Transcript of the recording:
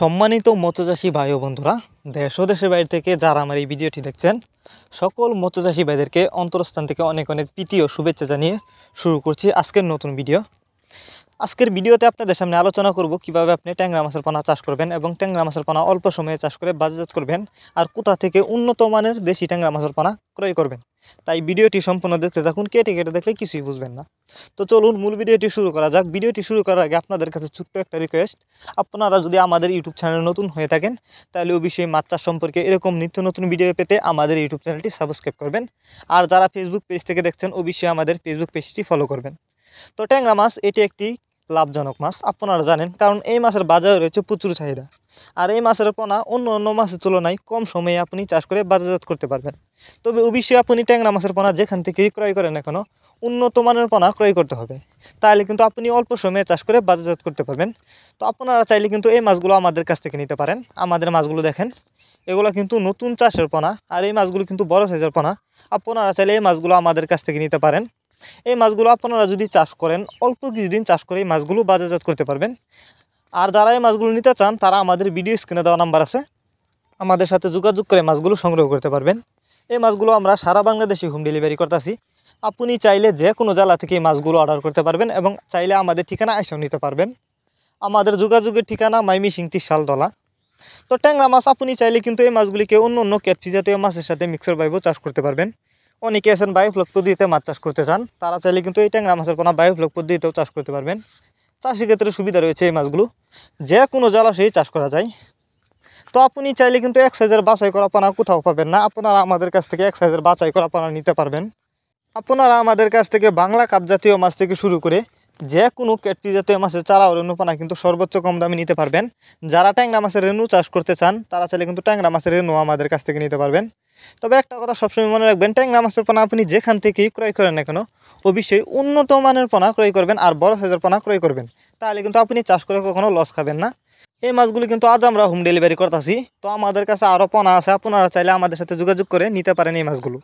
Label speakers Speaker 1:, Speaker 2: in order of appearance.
Speaker 1: সম্মানিত মৎস্যচাষী ভাই ও বন্ধুরা, দেশ ও দেশের বাইরে থেকে যারা আমার এই ভিডিওটি দেখছেন, সকল মৎস্যচাষী ভাইদেরকে অন্তরস্থান থেকে অনেক অনেক প্রীতি ও শুভেচ্ছা জানিয়ে শুরু করছি আজকের নতুন ভিডিও। আজকের ভিডিওতে আপনাদের সামনে আলোচনা করব কিভাবে আপনি ট্যাংরা মাছের পোনা চাষ করবেন এবং ট্যাংরা মাছের পোনা অল্প সময়ে চাষ করে বাজারজাত করবেন, আর কোথা থেকে উন্নত মানের দেশি ট্যাংরা মাছের পোনা ক্রয় করবেন। তাই ভিডিওটি সম্পূর্ণ দেখতে থাকুন, কেটে কেটে দেখলে কিছুই বুঝবেন না। তো চলুন মূল ভিডিওটি শুরু করা যাক। ভিডিওটি শুরু করার আগে আপনাদের কাছে ছোট্ট একটা রিকোয়েস্ট, আপনারা যদি আমাদের ইউটিউব চ্যানেল নতুন হয়ে থাকেন তাহলে অবশ্যই মাছ চাষ সম্পর্কে এরকম নিত্য নতুন ভিডিও পেতে আমাদের ইউটিউব চ্যানেলটি সাবস্ক্রাইব করবেন। আর যারা ফেসবুক পেজ থেকে দেখছেন অবশ্যই আমাদের ফেসবুক পেজটি ফলো করবেন। তো ট্যাংরা মাছ এটি একটি লাভজনক মাছ, আপনারা জানেন, কারণ এই মাছের বাজারে রয়েছে প্রচুর চাহিদা। আর এই মাছের পোনা অন্য অন্য মাছের তুলনায় কম সময়ে আপনি চাষ করে বাজারজাত করতে পারবেন। তবে অবশ্যই আপনি ট্যাংরা মাছের পোনা যেখান থেকেই ক্রয় করেন না কেন, উন্নত মানের পোনা ক্রয় করতে হবে, তাহলে কিন্তু আপনি অল্প সময়ে চাষ করে বাজারজাত করতে পারবেন। তো আপনারা চাইলে কিন্তু এই মাছগুলো আমাদের কাছ থেকে নিতে পারেন। আমাদের মাছগুলো দেখেন, এগুলো কিন্তু নতুন চাষের পোনা, আর এই মাছগুলো কিন্তু বড় সাইজের পোনা। আপনারা চাইলে এই মাছগুলো আমাদের কাছ থেকে নিতে পারেন। এই মাছগুলো আপনারা যদি চাষ করেন, অল্প কিছুদিন চাষ করে এই মাছগুলো বাজারজাত করতে পারবেন। আর যারা এই মাছগুলো নিতে চান তারা আমাদের ভিডিও স্ক্রিনে দেওয়া নাম্বার আছে, আমাদের সাথে যোগাযোগ করে মাছগুলো সংগ্রহ করতে পারবেন। এই মাছগুলো আমরা সারা বাংলাদেশে হোম ডেলিভারি করতেছি। আপনি চাইলে যে কোনো জেলা থেকে এই মাছগুলো অর্ডার করতে পারবেন এবং চাইলে আমাদের ঠিকানা এসেও নিতে পারবেন। আমাদের যোগাযোগের ঠিকানা মাইমিসিং শালতলা। তো ট্যাংরা মাছ আপনি চাইলে কিন্তু এই মাছগুলিকে অন্য অন্য ক্যাটফিশ জাতীয় মাছের সাথে মিক্সার ভাবেও চাষ করতে পারবেন। অনেকে আছেন বায়োফ্লক পদ্ধতিতে মাছ চাষ করতে চান, তারা চাইলে কিন্তু এই ট্যাংরা মাছের পোনা বায়োফ্লক পদ্ধতিতেও চাষ করতে পারবেন। চাষের ক্ষেত্রে সুবিধা রয়েছে, এই মাছগুলো যে কোনো জলাশয়ে চাষ করা যায়। তো আপনি চাইলে কিন্তু এক সাইজের বাছাই করা পোনা কোথাও পাবেন না, আপনারা আমাদের কাছ থেকে এক সাইজের বাছাই করা পোনা নিতে পারবেন। আপনারা আমাদের কাছ থেকে বাংলা কাপ জাতীয় মাছ থেকে শুরু করে যে কোনো ক্যাটফিশ জাতীয় মাছের চারা ও রেণু পোনা কিন্তু সর্বোচ্চ কম দামে নিতে পারবেন। যারা ট্যাংরা মাছের রেণু চাষ করতে চান তারা চাইলে কিন্তু ট্যাংরা মাছের রেণু আমাদের কাছ থেকে নিতে পারবেন। তবে একটা কথা সবসময় মনে রাখবেন, ট্যাংরা মাছের পোনা আপনি যেখান থেকেই ক্রয় করেন না কেন অবশ্যই উন্নত মানের পোনা ক্রয় করবেন আর বড় সাইজের পোনা ক্রয় করবেন, তাহলে কিন্তু আপনি চাষ করে কখনো লস খাবেন না। এই মাছগুলি কিন্তু আজ আমরা হোম ডেলিভারি করতেছি। তো আমাদের কাছে আরও পোনা আছে, আপনারা চাইলে আমাদের সাথে যোগাযোগ করে নিতে পারেন এই মাছগুলো।